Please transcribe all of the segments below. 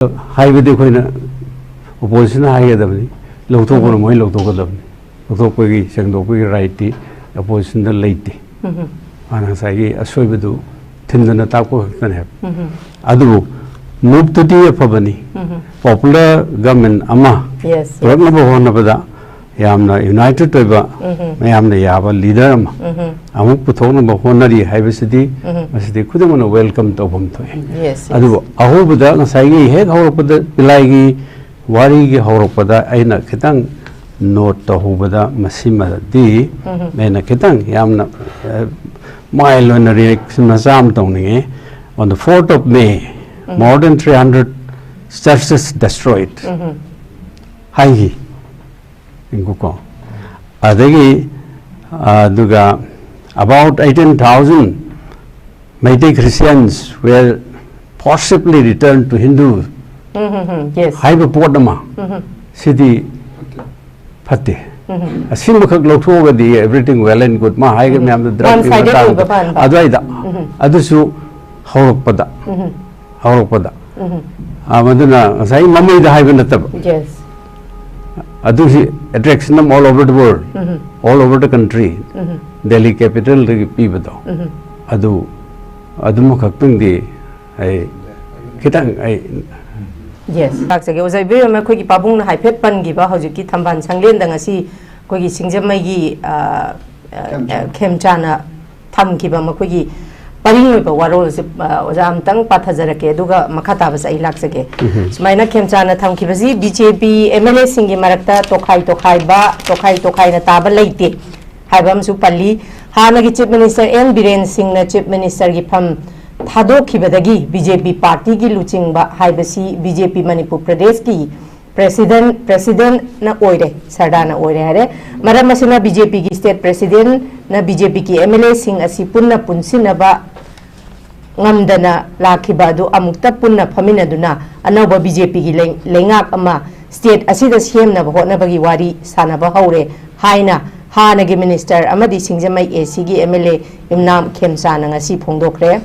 हाइबदे खोइना opposition हाइगदबनी लौथोकन मोय लौथोकदबनी लौथोकपगी सेंगदोकपगी राइटि opposition the लेते आना साइगी असोइबदु थिंदना ताको खतन है अदु मुक्तति अफबनी पॉपुलर गवर्नमेंट अमा रत्नबो होनबदा यामना यूनाइटेड तोइबा मयामना याबा लीडर अमा अमुक पुथोनबो होनरी हाइबसिदी मसिदी खुदमना वेलकम तोबम थोय अदु अहोबदा नसाइगी हेक हौरपदा पिलाइगी वारीगी हौरपदा आइना खितंग नोट तहोबदा मसिमदी मेना खितंग यामना माइल रिएक्शन मजाम तौनिगे on the 4th of May more than 300 churches destroyed haigi inguko adagi duga about 18,000 Meitei Christians were possibly returned to Hindu yes haiba podama city phatte asim khak lokho di everything well and good ma haiga myam da drug adwaida adusu haurakpada amaduna sai mamai da haiba natab yes adusi attraction all over the world all over the country Delhi capital ri pibado adu adum khaktung di ai kitang ai yes taksage ozai be ma khoi ki pabung na haipet pan gi ba hoji ki thamban sanglen dang asi khoi gi singjamai gi khemchana tham ki ba ma khoi gi paring ba warol se ojam tang pathajarake duga makhata ba sai laksage sumaina khemchana tham ki basi BJP MLA singi marakta tokhai na taba leite haibam su palli hana gi chief minister N Biren Singh na chief minister gi pham थादोखिबदगी BJP party की लुचिंगबा हाइबसी BJP Manipur प्रदेश की president न ओइरे सरदार न ओइरे हरे मरम मसिना BJP की state president न BJP की एमएलए सिंह असि पुन्ना पुनसिनबा ngamdana lakhiba du amukta punna phaminaduna anawba BJP gi lengak ama state asida semna ba hotna bagi wari sanaba haure haina hanagi minister amadi singjamai AC gi MLA imnam khemchana ngasi phongdokre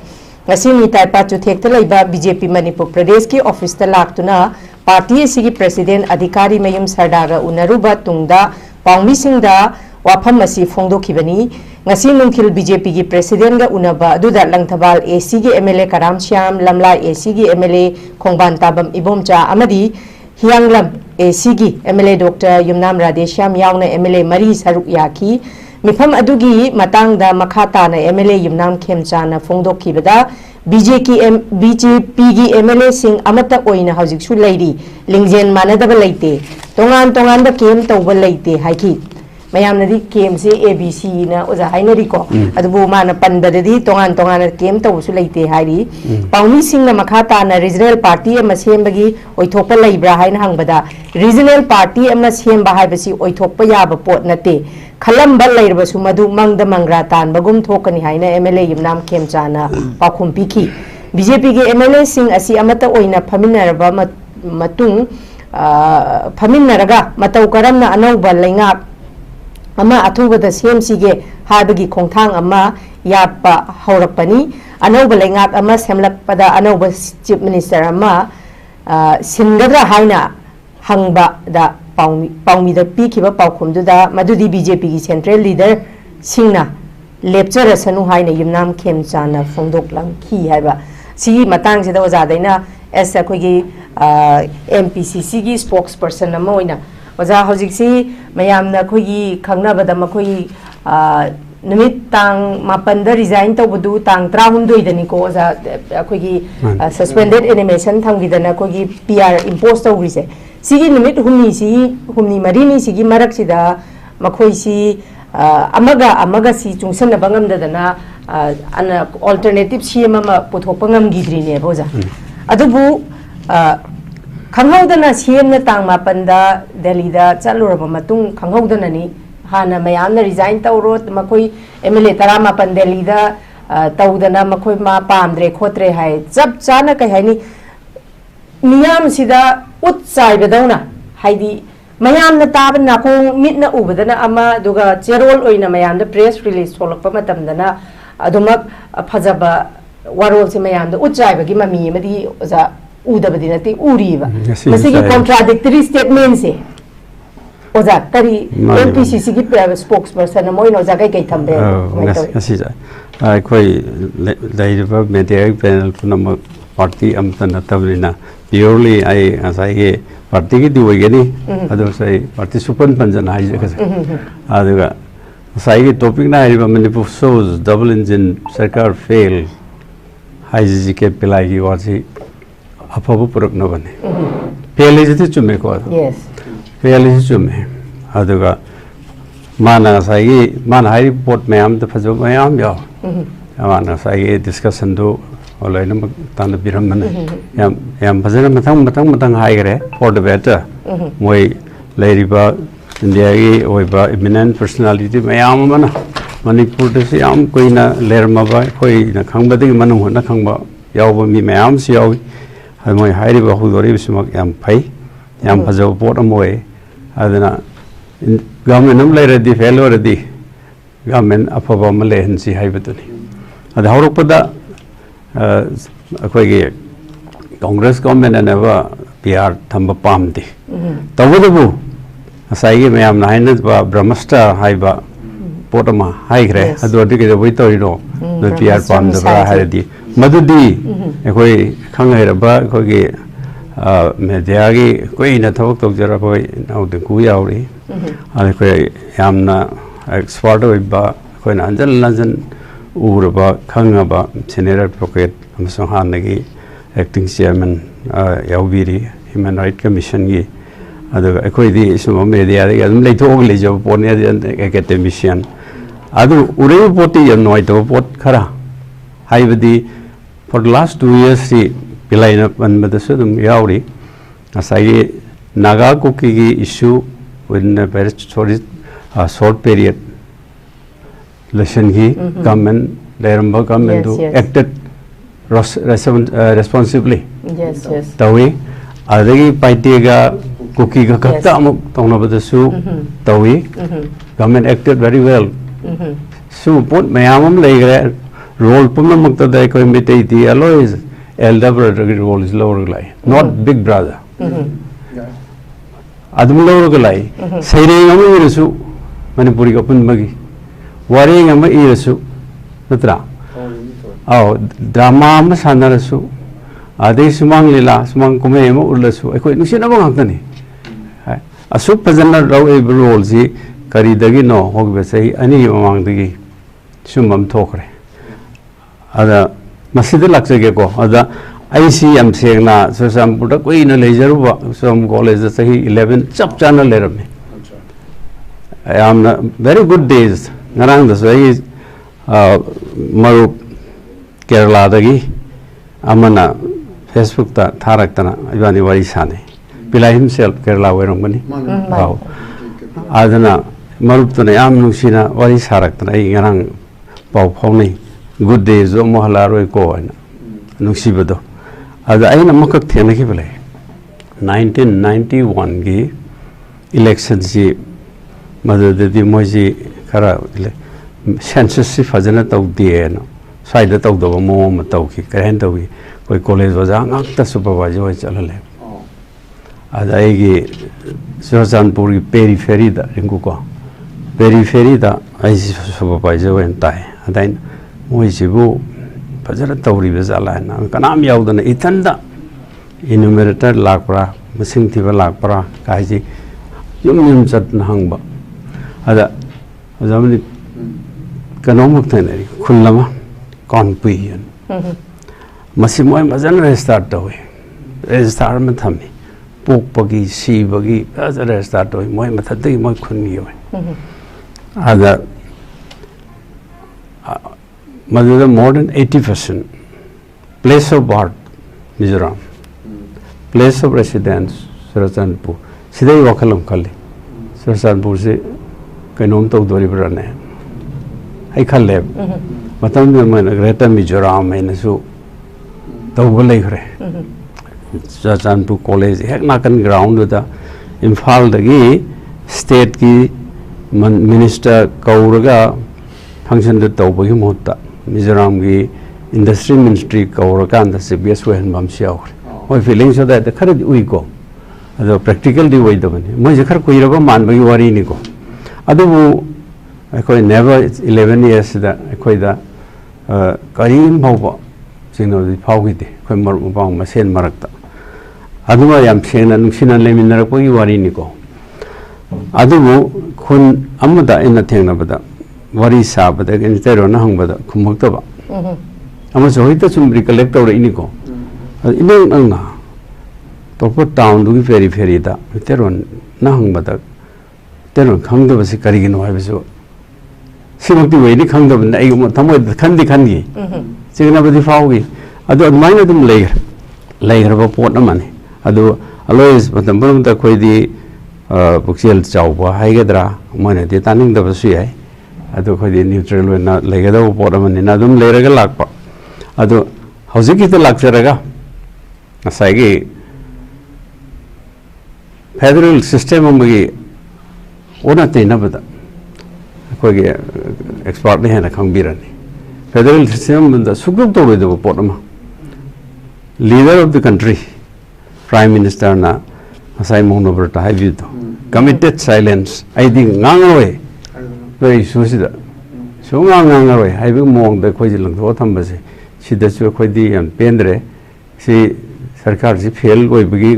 ngasi mi tai pa chu thek thlaiba BJP Manipur Pradesh ki office ta laktuna party sigi president adhikari mayum sardaga unaruba tungda pangmi singda wafam asi phongdokhibani ngasi nungkhil BJP gi president ga unaba aduda langthabal AC gi MLA Karam Shyam Lamlai AC gi MLA Khongban Tabam Ibomcha amadi Hianglam AC gi MLA Dr Yumnam Radeshyam yauna MLA Mari Saruk Yaki मिफम अदुगी मतंगदा मखाता ना MLA Yumnam खेमचाना फोंदोखिबदा BJP की MLA Singh अमता ओइना हौजिकसु Larry लिंगजेन मानदब लैते तोंगान तोंगान the केम तौब लैते हाइकी मयामनदी केम से ABC ना ओजा हाइनरी को अदबु माना पंबददी तोंगान तोंगान केम तौबसु लैते हाइरी पाउनी सिंह ना मखाता ना रीजनल पार्टी अमा सेमबगी ओइथोप लैब्रा हाइना हंगबदा रीजनल पार्टी अमा सेमबा हाइबसी ओइथोप याबा पोट नते खलम्बल लैरबसु मधु मंगद मंगरा तान बगुम थोकनी हाइना MLA युमनाम खेमचाना पाखुम पिखी BJP के MLA सिंह असि अमता ओइना फमिनरबा मतुंग फमिनरगा मतौ करमना अनौबा लैंगाक अमा अथुबदा सेमसिगे हाबगी खोंथांग अमा यापा हौरपनी अनौबा लैंगाक अमा सेमलकपदा अनौबा चीफ मिनिस्टर अमा सिंगद्रा हाइना हंगबा दा पाउमी द पीखिबा पाउखुमदुदा मदुदी BJP की सेंट्रल लीडर सिंगना लेपचरसनु हाइना युमनाम खेमचाना फोंदोकलांग खी हाइबा सिगी मतंग सिदा ओजादैना एस अखोगी MPCC की स्पोक्स पर्सन अमा ओइना ओजा हौजिकसी मयामना अखोगी खंगनाबदा मखोगी निमित तांग मापनदा रिजाइन तौबदु तांग 13 दनिको ओजा अखोगी सस्पेंडेड एनिमेशन थंगिदना अखोगी PR इंपोज तौग्रिसे सिगी निमित हुमनी मरीनी सिगी मरक सिदा मखोई सी अमगा सी चुंगसन बंगमदना अन अल्टरनेटिव सी अमा पुथोपंगम गिद्रीने बोजा अदुबु खंगौदना सीएमना तांग मापनदा दिल्लीदा चलुरब मतुंग खंगौदनानी हाना मयामना रिजाइन तौरो मखोई MLA 13 दिल्लीदा तौदना मखोई मा पामद्रे खोत्रे हाय जब चाना कहि हायनी मियाम सिदा उत्साई बदौना हाइदी मयाम न ताब नाकों मिट न उबदना अमा दुगा जेरोल ओइना मयाम द प्रेस रिलीज सोलकपा मतमदना अदुमक फजबा warol se mayam da utjai bagi mami madi oza उदबदी नती उरीबा Yes, मसिगी yes, I- कॉन्ट्राडिक्टरी स्टेटमेंट से ओजा करी Mani, एमपीसीसी की स्पोक्सपर्सन मोइन ओजा कई थंबे ngasi ja koi lairiba media panel punam party amta natabina purely I asai ge party ki duoi ge ni adu sai party supan panjan hai je ka aduga sai ge topic na ariba manipur shows double engine sarkar fail hai ji ke pilai gi wasi apabu purak na bane fail is the chume ko yes fail is chume aduga mana sai mana hai report mayam the phajo mayam ya mana sai discussion do olai nam tan biram man yam phajana matang hai gare for the better moi lairiba india gi oiba eminent personality mayam mana manipur de se yam koina lerma ba koi na khangba de manung na khangba yaw mi mayam si yaw moi hai riba hu dori bismak yam phai yam phajo pot amoi adana government nam lai redi fail already government afaba male hansi haibaduni ada haurupada akoi ge congress government anaba pr thamba pamdi tabudu asai ge mayam na haina ba brahmastra haiba potama haigre adu adige wai torino no pr pamda ba haidi madudi akoi khangairaba akoi ge media gi koi na thok tok jara koi nau de ku yauri ale koi yamna expert oi ba koi na anjan ur ba khanga ba senior advocate amsong han gi acting chairman yaubiri human right commission gi adu koi di ismo media gi adum leithok le jo pone academician adu ure poti yan noi to pot khara haibadi for the last 2 years si pilaina panbadasu dum yauri asai naga kuki gi issue within a very short period election gi government leramba government do acted responsibly yes yes tawi adagi party ga kuki ga katta amuk tawnabadasu tawi government acted very well so pot mayamam leigre role pumnamakta dai koi mitei di alloys elder brother role is lower lai not big brother adum lower lai saireng am irasu manipuri ka punmagi wareng am irasu natra aw drama am sanarasu ade sumang lila sumang kume am ulasu ekoi nusina bang haktani asu pajana raw e role si kari dagi no hogbe sai ani mamang dagi sumam thokre ada masih lakse ke ko ada ICM sengna sosam puta koi na lejaru ba som college sahi 11 chap chana leram I am very good days ngarang da sahi maru Kerala dagi amana Facebook ta tharak tana ibani wari sane pila himself Kerala werom gani wow adana marup tana am nusina wari sarak tana ai ngarang pau phonei good days o mohala roi ko ana nusibado ada aina makak thena ki bale 1991 gi election si madadi moji khara census si fajana taw diena saida taw do mo ma taw ki karen taw gi koi college waja ngak ta supervisor oi chalale ada ai gi Shahjahanpur gi periphery da ringu ko periphery da ai supervisor en tai adain moi sibu fajara tawri bezala na kanam yaudana itanda enumerator lakpra masing thiba lakpra kaiji yum chat na hangba ada azamni kanomuk thanari khullama konpuian masi moi mazan restart toy restart ma thami pokpagi sibagi azara restart toy moi mathadai moi khunni yoy ada more than 80% place of birth Mizoram, place of residence Shahjahanpur. Sidai wakalam kali Shahjahanpur se kainom tau dori berane. Hai khalle matam me man Greater Mizoram me nasu tau bolai khre. Shahjahanpur college hek nakan ground da Imphal dagi state ki minister kauraga function da tau bagi mohta Mizoram gi industry ministry kaurakan da CBS wen bam siaw ꯍꯣꯏ feelings ꯑꯗꯥꯏꯗ ꯈꯔꯗꯤ ꯎꯏꯀꯣ ꯑꯗꯣ ꯄ꯭ꯔꯦꯛꯇꯤꯀꯦꯜꯗꯤ ꯑꯣꯏꯗꯕꯅꯤ ꯃꯣꯏꯁꯦ ꯈꯔ ꯀꯨꯏꯔꯕ ꯃꯥꯟꯕꯒꯤ ꯋꯥꯔꯤꯅꯤꯀꯣ ꯑꯗꯨꯕꯨ ꯑꯩꯈꯣꯏ ꯅꯦꯕꯔ 11 yearsꯁꯤꯗ ꯑꯩꯈꯣꯏꯗ ꯀꯔꯤꯝ ꯐꯥꯎꯕ ꯆꯤꯡꯅꯕꯗꯤ ꯐꯥꯎꯈꯤꯗꯦ ꯑꯩꯈꯣꯏ ꯃꯔꯨꯞ ꯃꯄꯥꯡ ꯃꯁꯦꯟ ꯃꯔꯛꯇ ꯑꯗꯨꯃ ꯌꯥꯝ ꯁꯦꯡꯅ ꯅꯨꯡꯁꯤꯅ ꯂꯩꯃꯤꯟꯅꯔꯛꯄꯒꯤ ꯋꯥꯔꯤꯅꯤꯀꯣ ꯑꯗꯨꯕꯨ ꯈꯨꯟ ꯑꯃꯗ ꯑꯩꯅ ꯊꯦꯡꯅꯕꯗ ꯋꯥꯔꯤ ꯁꯥꯕꯗ ꯏꯟꯇꯔꯣꯅ ꯍꯪꯕꯗ ꯈꯨꯝꯃꯛꯇꯕ ꯑꯃꯁꯨ ꯍꯧꯖꯤꯛꯇ ꯁꯨꯝ ꯔꯤꯀꯂꯦꯛ ꯇꯧꯔꯛꯏꯅꯤꯀꯣ 이런 응아 또그 다운두기 페리페리다 때론 나흥마다 때론 강도버시 가리기노 하면서 시목도 왜 이리 강도는데 이거 뭐 담아야 간디 지금나버디 파우기 아주 많이 좀 레이그러 포트나만이 아주 알로이스 맞는 분들 거의디 복시엘 자오바 하이게더라 뭐네 대단능더버시 아주 거의디 뉴트럴나 레이게더 포트나만이 나좀 레이러가 락바 아주 hausikita lakcharaga asagi federal system amagi ona teinabada kogi expert ne hena khangbirani federal system banda sugruk tawredo potama leader of the country prime minister na asai monobrata haibido committed silence I think ngangroi very susida so ngangroi haibi mong da khoji langtho thambase सिद्धसु खोदी यम पेंद्रे सी सरकार जी fail कोई बगी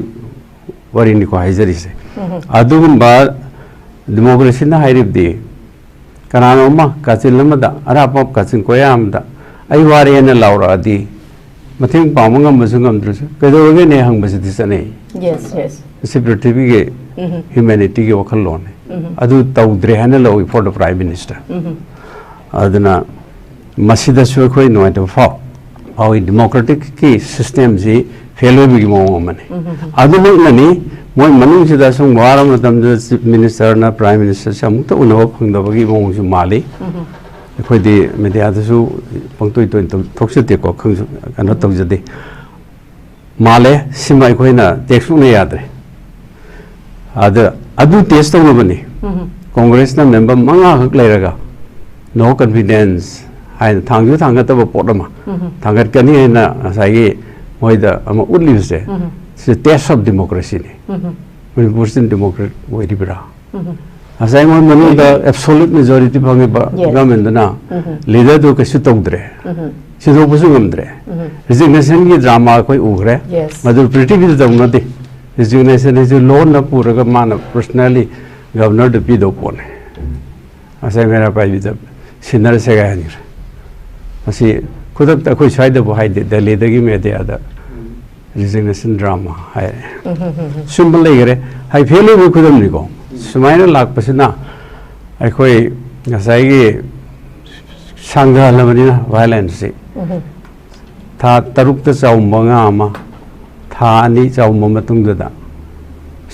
worry निको हाइजरी से अदुगुम बा democracy ना हाइरिब दी कनानोमा काचिन lambda अरापप काचिन कोयामदा आई वारे ने लाउरा दी मथिंग पामंगम बसुंगम द्रस कदोगे ने हंगबसि दिसने यस यस सी पृथ्वी के ह्यूमैनिटी के वखल लोन अदु तौद्रे हने लो फॉर द प्राइम मिनिस्टर अदना मसिदसु खोई नोइट फाउ how democratic ki system ji failure bi mo mane adu nani moi manung sida sung wara matam de chief minister na prime minister sam to uno phangda bagi mo su mali khoi di media da su pangtoi toi thokse te ko khang kana tau jade male simai khoi na text ne yadre adu test to bani congress na member manga hak leiraga no confidence hai thangju thanga ta potama thangat kani na asai moida ama udlibse se test of democracy ni we person democrat we dibra asai mon manu da absolute majority bhange government na leader do kasu tongdre se do busu gamdre resignation ki drama koi ugre madu pretty bi da na de resignation is law na pura ga man personally governor de pido pone asai mera pai bi da sinar se ga ni asi khudak ta khoi saida bo haide delhi dagi media da resignation drama hai symbol legre hai phele bo khudam ni ko sumaina lak pasina ai khoi ngasai gi sangha lamani na violence tha taruk ta chaw manga ma tha ani chaw ma matung da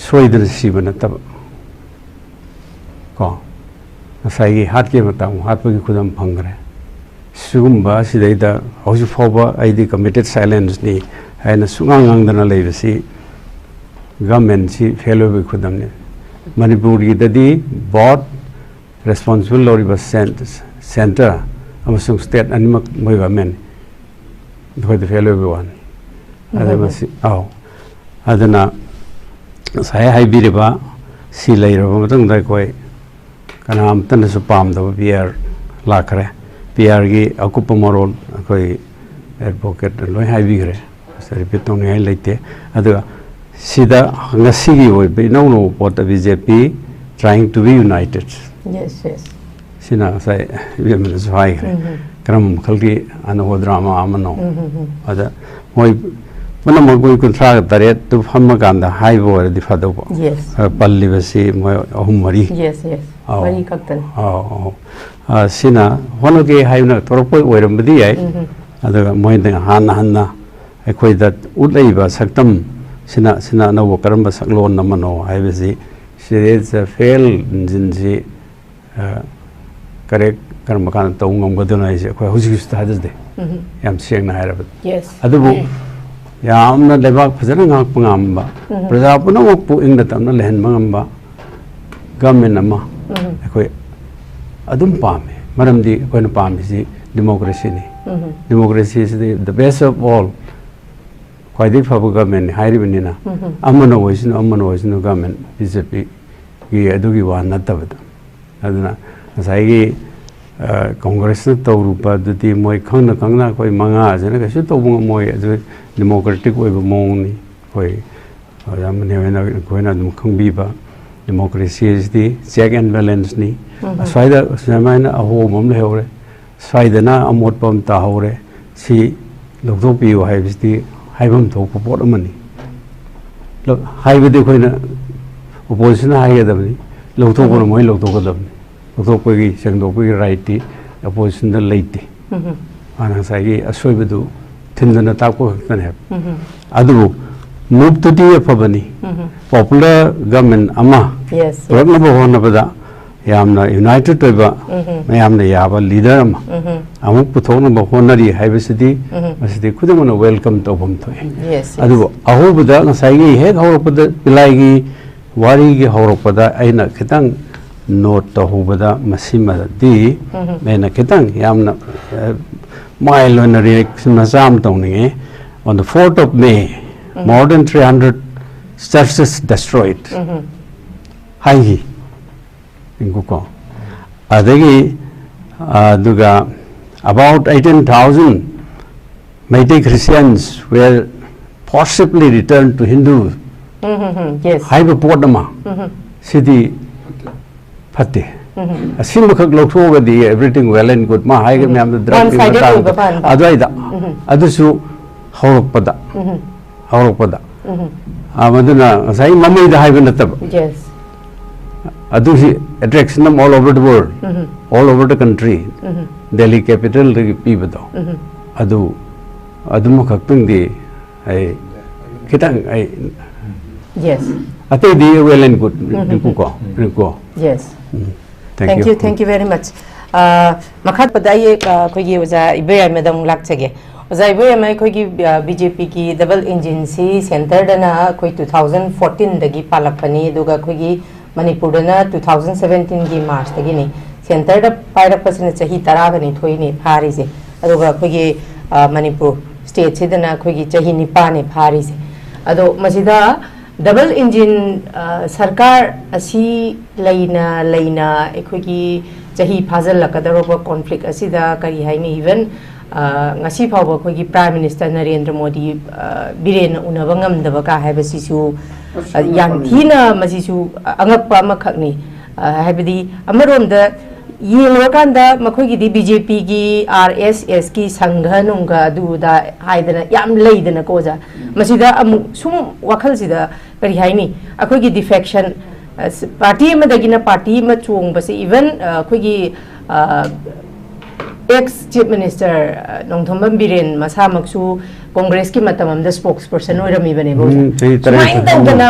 soidra sibana tab ko ngasai gi hat ke matang hat gi khudam phangre sugumba sidaida hausi foba aidi committed silence ni haina sungang dana leibasi government si fellow bi khudam ne manipur gi dadi board responsible loriba center amasung state animak moi government khoi the fellow bi wan adamasi au adana sai hai biriba si leiraba matang dai koi kanam tan su pam da biar lakre PR gi akupa morol koi advocate loi hai bigre sari pitong ne leite adu sida ngasi gi oi be no pot BJP trying to be united yes sina sai yemen sai kram khalgi ano drama amano ada moi mana mo koi kontra tare tu phamma kanda hai bo di phado bo yes palli basi moi ahum mari yes mari kaktan sina honoge haina toropoi oirambadi ai adaga moinda hanna ekhoi da ulaiba saktam sina no karamba saklon namano haibasi series fail jinji correct karma kan tawngam gaduna ise ekhoi hujik stadde yam sengna hairab yes adubu yamna lebak phajana ngak pangamba praja punamok pu ingda tamna lehen mangamba government ama ekhoi adum pame maramdi koina pame si democracy ni democracy is the best of all ख्वाइदि फब government हाइरिबनिना अमनो होइसनो government BJP की अदुगी वा नतबदा अदुना साइगी कांग्रेस न तौरुबा दुदी मोय खंगना कोई मंगा जने कसे तौबु मोय अदु डेमोक्रेटिक ओइबा मोंगनी कोई यामने वेना कोइना दुम खंगबीबा डेमोक्रेसी इजदी चेक एंड बैलेंस नि स्वाइदा समायना अहो मम लेहौरे स्वाइदना अमोट पम ताहौरे सी लोकदोपियो हाइबिसदी हाइबम थोप पोट अमनी हाइबदे कोइना ओपोजिशन हाइगदबनी लोकदोपन मोय लोकदोगदबनी लोकदोपगी संगदोपगी राइटि ओपोजिशन द लेते आना साइगी असोइबदु थिंदना ताको खतन है अदु मूव टू दी अफबनी पॉपुलर गवर्नमेंट अमा रत्नबो होनबदा यामना यूनाइटेड ओइबा मयामना याबा लीडर अमा अमुक पुथोनबो होनरी हाइबसिदी मसिदी खुदमना वेलकम तोबम थोय अदु अहोबदा नसाइगी हेक हौरपदा पिलाइगी वारीगी हौरपदा आइना खितंग नोट तहोबदा मसिमदी मेना खितंग यामना माइलोन रिएक्शन मजाम तौनिगे on the 4th of May more than 300 churches destroyed haihi inguko adagi duga about 18,000 Meitei Christians were forcibly returned to Hindu yes haiba podama sidi phatte asim khak lokthogadi everything well and good ma haiga myam da drug adwaida adusu haurakpada amaduna sai mamai da haiba natab yes adusi attraction all over the world all over the country Delhi capital ri pibado adu adum khaktung di ai kitang ai yes ate di well and good ko yes thank you very much makhat padai khogi oja ibe madam lakchage oja ibe mai khogi BJP ki double engine si center dana khoi 2014 dagi palakpani duga khogi Manipur dana 2017 gi March dagi ni center da paira pasina chahi tara gani thoi ni phari se aduga khogi Manipur state se dana khogi chahi nipa ni phari se ado masida double engine sarkar asi leina ekhoi chahi phajal lakadaroba conflict asida kari haini even ngasi phawba khoi prime minister Narendra Modi biren unaba ngamdaba ka haibasisu yang thina masisu angakpa makhakni haibadi amaronda yelokanda makhoi gi BJP gi RSS ki sangha nungga duda haidana yam leidana koja masida amu sum wakhal sida kari haini akhoi gi defection party madagina party ma chung base even akhoi gi ex chief minister Nongthombam Biren masamaksu congress ki matamamda spokesperson oirami bane bo maindana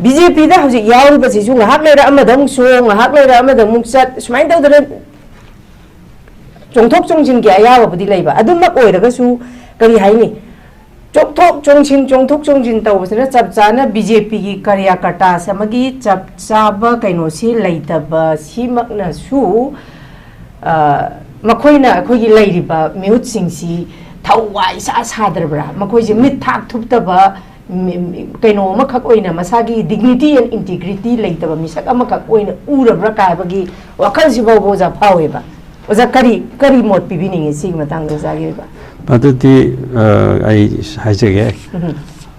BJP da hoji yaw basi su ngahak leira amadang so ngahak leira amadang muksat sumain tawdana chongthok chongjin gi ayawa budi leiba adumak oiraga su kari haini chokthok chongjin tawbasina chapchana BJP gi karyakata samagi chapchaba kaino si leitaba simakna su makoina akhoi leiriba mihut singsi thawai sa sadrabra makoi je mit thak thuptaba kaino makhak oina masagi dignity and integrity leitaba misak amakak oina urabra kaibagi wakal sibo boja phaweba oja kari mot pibining sig matang do jagi ba paduti ai haijege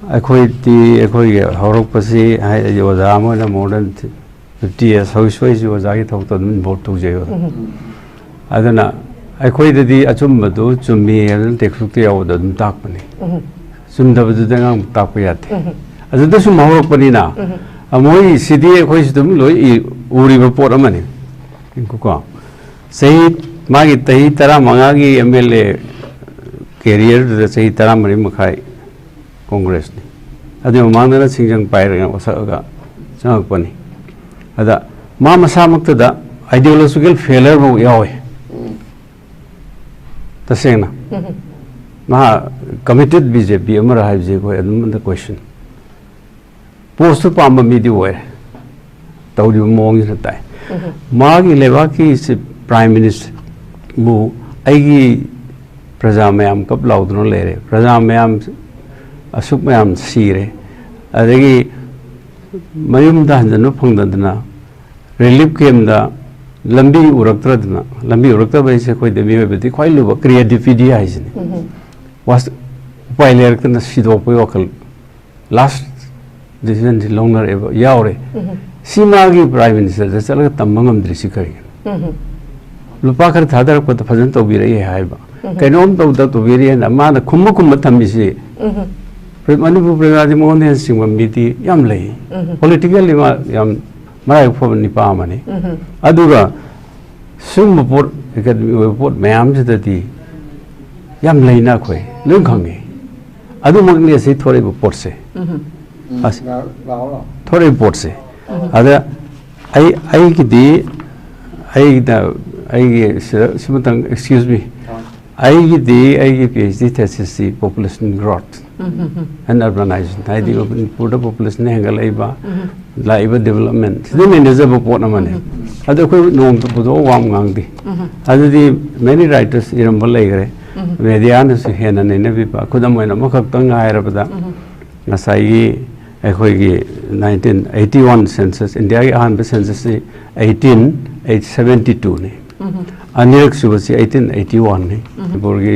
akhoi ge horok pasi hai oja amona modern 50 years hoisoi ji oja gi thok to vote to je adana akhoi di achumadu chummi an teksukti awda dum takpani sumdabadu dangang takpayate adada sum horok pani na amoi city akhoi dum loi uri ba pot amani ko sei magi tai tara mangagi MLA career da sei tara mari makhai congress ni adu mangna singjang paira osaga changpani ada ma masamakta da ideological failure bo yawe tasena ma committed BJP amara haibje ko adum the question post pamba mi di we tawdi mong is tai ma gi leba ki prime minister bu ai gi praja mayam kap laudno lere praja mayam असुक ma'am सीरे अदगी मयुम दा हंजन फंगदना relief cam दा लंबी उरक्तरदना लंबी उरक्ता बैसे कोई देमी में बेती कोई लुबा क्रिएटिविटी है इसने वास उपाय ले रखते न सीधो पे वकल लास्ट डिसीजन जी लोंगर एव यावरे सीमा की प्राइम मिनिस्टर जैसे लगा तंबंगम दृश्य करेंगे लुपा कर था दर को तो फजन तो भी रही है बा कैनोम तो भी रही है ना मान खुम थमी से मणिपुर प्रजाति मोहन सिंह मिति यम लई पॉलिटिकली यम मराई फोन निपा मने अदुगा सुम पोट एकेडमी पोट मैम से यम लेना खोई लोग खंगे अदु मगले से थोड़े पोट से थोड़े पोट से अदा आई की दी आई सिमतंग एक्सक्यूज मी आई की दी आई की PhD thesis population growth and urbanisation आई दी पूरा पॉपुलेशन हैंगल लाइव डेवलपमेंट सिदे मैनेजर पोट नमने अदो कोई नोंग तो पुदो वाम गांगदी अदि मेनी राइटर्स इरंबल लेगरे मीडिया ने से हेना ने भी पा खुदम मैना मखक्तंग हायरबदा ngasai akhoi gi 1981 census India gi ahan be census 18872 ne anirak subasi 1881 ne borgi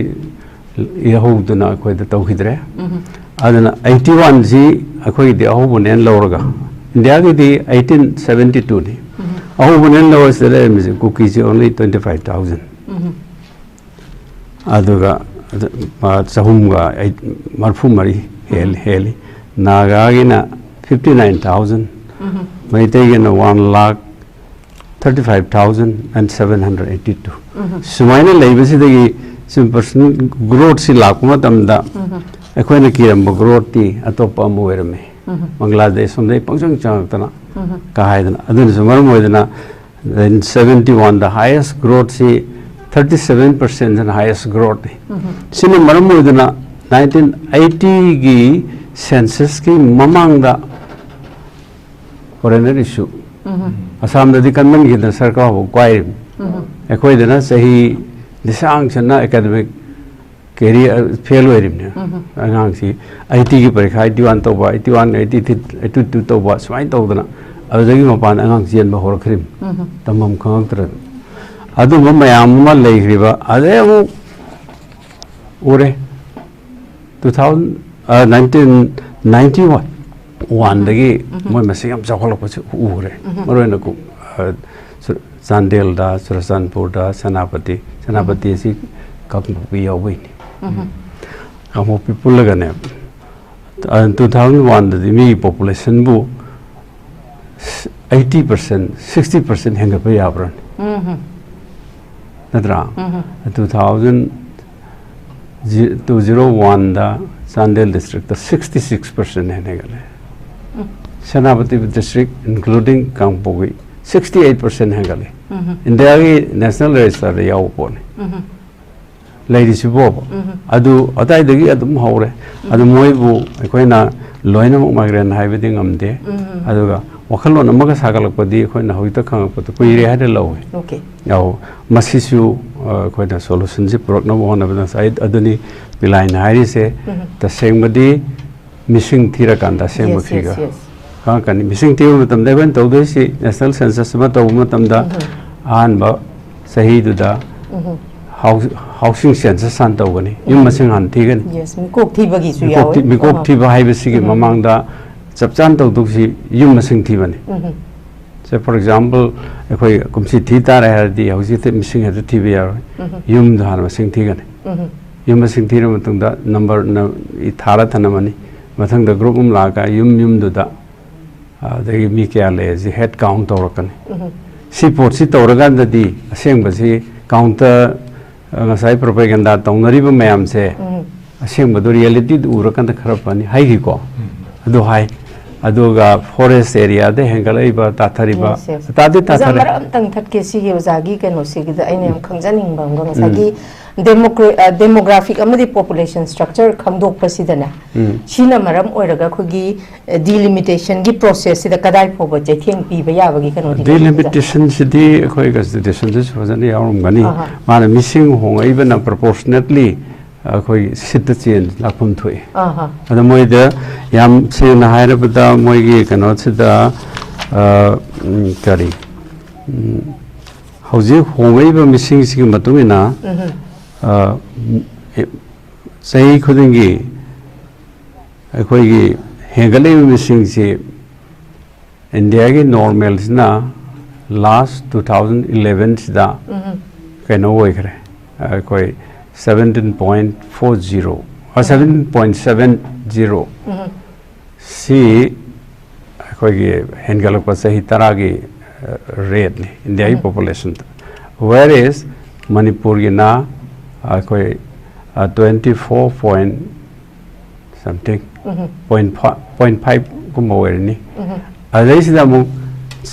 yahu duna akhoi da tawhidre adana 81 ji akhoi di ahu bonen lawraga India gi di 1872 ne ahu bonen law sele mi cookies only 25000 aduga sahumga marfu mari heli Nagagina 59,000, Maitagina 1,35,782. Sumaina Labasi the some person growth si lakumatamda, Aquina Kiram growth atopa muerme, Bangladesh from the Punction Chantana, Kahaidan, Adun Sumarmoidana, in 71, the highest growth si 37% and highest growth. Sinamaramudana 1980 gi census ki mamang da foreigner issue asam da dikan gi da sarkar ho kwai ekhoi da na sahi disang chana academic career fail werim ne angang si IT gi parikha 81 to ba 81 82 to ba swai to da na adagi mapan angang jen ba hor khrim tamam khang tra adu mayam ma leigriba ade mu ore 1991 dagi moi masing jakhol pa chu ure maroi ku Chandel da Surasanpur da Sanapati si kakmupi yawi ni kakmupi pulaga ne 2001 da mi population bu 80% 60% henga pa yabran nadra 2001 da Chandel district 66% है नेगले सेनापति district including Kangpogi 68% है गले India की national register रे याव पोने ladies Bob अदु अताई दगी अदुम हावरे अदु मोई बु कोई ना लोइना माइग्रेन हाइवेदिंग अमदे अदुगा वखलो नमगा सागलक पदी कोई ना होइता खांग पत कोई रे हादे लवे ओके याव मसिसु कोई ना सॉल्यूशन जे प्रोडक्ट न होना बना साइड अदुनी पिलाइन हारी से तसेंगबदी मिसिंग थीरा कांदा सेंग थीगा का कनि मिसिंग थीव मतम देबन तौदोसी नेशनल सेंसस मा तौ मतम दा आन बा सही दुदा हाउसिंग सेंसस सान तौगनी युम मसिंग हान थीगन यस मिकोक थीबगी सु यावे मिकोक थीबा हाइबसी के ममांगदा चपचान तौदुसी युम मसिंग थीबनी से फॉर एग्जांपल एखोय कुमसी थी तारे हरदी हाउसी थे मिसिंग हद थीबे यारो युम धान मसिंग थीगन युम मसिंग थीर मतंगदा नंबर इ थारा थनमनी मथंगदा ग्रुप उम लाका युम दुदा दगी मी क्या ले जी head count तौरकनी C pot C तौरगांददी असेंबसी counter ngasai propaganda taunariba mayam se asengba reality urakanda kharapani haigi ko adu hai aduga forest area de hengalaiba tathariba tadi tathari tang thatke si ge ozagi keno si ge aine khangjaning bang go ngasagi demographic amadi population structure khamdok pasidana china maram oiraga khogi delimitation gi process sida kadai phoba chaitheng piba yabagi keno delimitation sidi khoi gas delimitation this was an yarum gani mana missing hong even proportionately अखोई सिद्ध change लाखम थोई aha अद मोइद याम सेन हायरबदा मोइगी कनो सिदा करी हौजे होंगैब missing सिग मतुमिना सही खुदिंगी अखोई हेगले missing से इंडिया की नॉर्मल सिना लास्ट 2011 सिदा कनो होइखरे अखोई 17.40 or 7.70 सी अखोई हेंगलक पसही तरागी रेट ने इंडिया की पॉपुलेशन वेयर इज मणिपुर की ना अखोई 24 point something point 5 कुम होइरनी अदई सिदा मु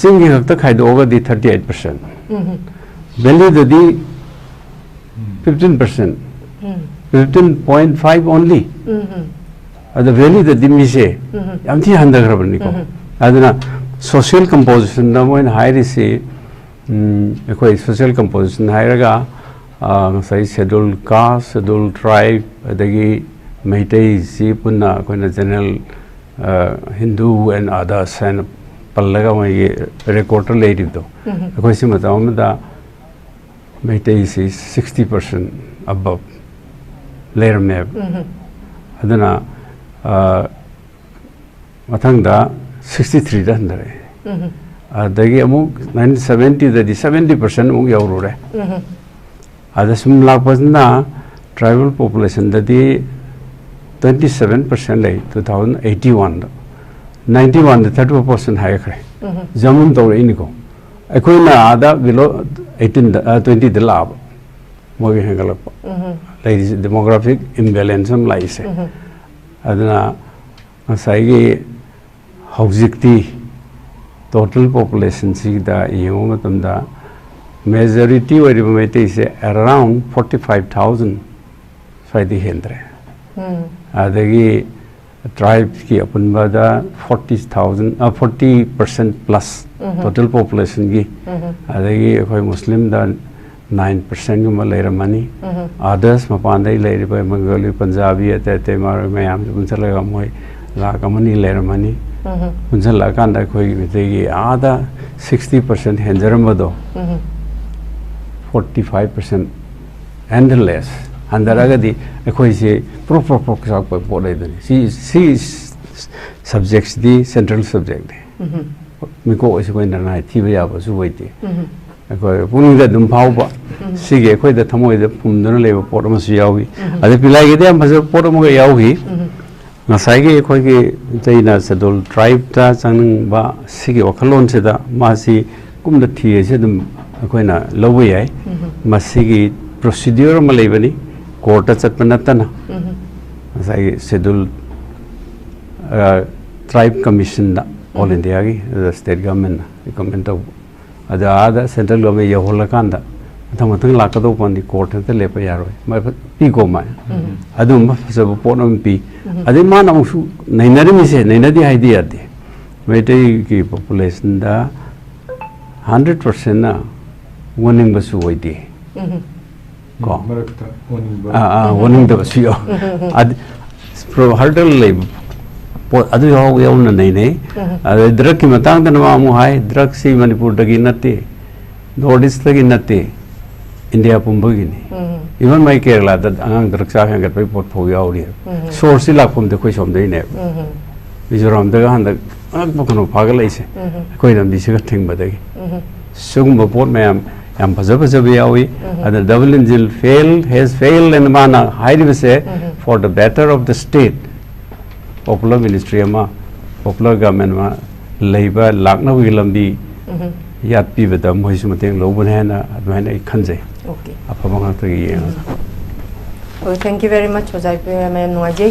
सिंगी हक तक खाइदोगा दी 38% value ददी 15% 15.5 only the value the dimise am thi handa grabani ko aduna social composition da moin high se ekoi social composition hairaga sai scheduled caste scheduled tribe adagi maitai si punna koina general hindu and others and pallaga mai recorder lady do ekoi si matam da maitai si 60% above layer map aduna mathangda 63 da handare adagi amuk 1970 da 70% amuk yaurure adasum lakpasna tribal population da di 27% lay 2081 91 da 34% higher kare jamum tawre iniko akoina ada below 18 20 da lab mogi hengalap ladies demographic imbalance am laise aduna asai haujikti total population si da yemo matamda majority wari bamete se around 45000 saidi hendre adagi tribes ki apunba da 40000 40% plus total population gi adagi khoi muslim da 9% guma leiramani others mapandai leiriba Bengali Punjabi ate mar mayam bunchalaga moi lakamani leiramani bunchal kanda khoi bitegi ada 60% henjaramado 45% and less andaragadi khoi se proper sak pa podai dani si subjects di central subject miko is going to na thiba ya ba su waite अखोई पुंग the दुम फाउबा सिगे अखोई the थमोय the पुमदन लेबो pot म सुयावी अदे पिलाई गे दम फजर pot म यावी ngasai ge अखोई के चैना सदोल ट्राइब ता चंग बा सिगे वखलोन से दा मासी कुम द थिए से दम अखोइना लवै याय मसिगी प्रोसीड्यूर म लेबनी कोर्ट चटप नतना ngasai शेड्यूल ट्राइब कमीशन दा ऑल इंडिया की स्टेट गवर्नमेंट रिकमेंड तो ada central government yahola kanda thamathang lakado pandi court ta lepa yaroi mai pi ko mai adum sab ponam pi ade man amusu nainari mi se nainadi idea de maitai ki population da 100% na warning basu oide ko marakta warning da basu yo ad pro hurdle le adu yaw na nei nei drug ki matang da ma mu hai drug si manipur dagi natte north east dagi natte india pumbagi ni even my kerala da angang drug sa hang gat pai pot pho yaw ri source la phum de khoi som dei ne mizoram da han da ak bokno phagal ai se khoi ram bi se ga thing ba dagi sung ba pot mayam yam bhaja bhaja bi yawi and the double engine has failed and mana high se for the better of the state popular ministry ama popular government ma leiba lakna wi lambi yat pi bada moi su mateng lo bun hana admaina I khanjai okay apha bang ta gi thank you very much ojai pe ma'am noajai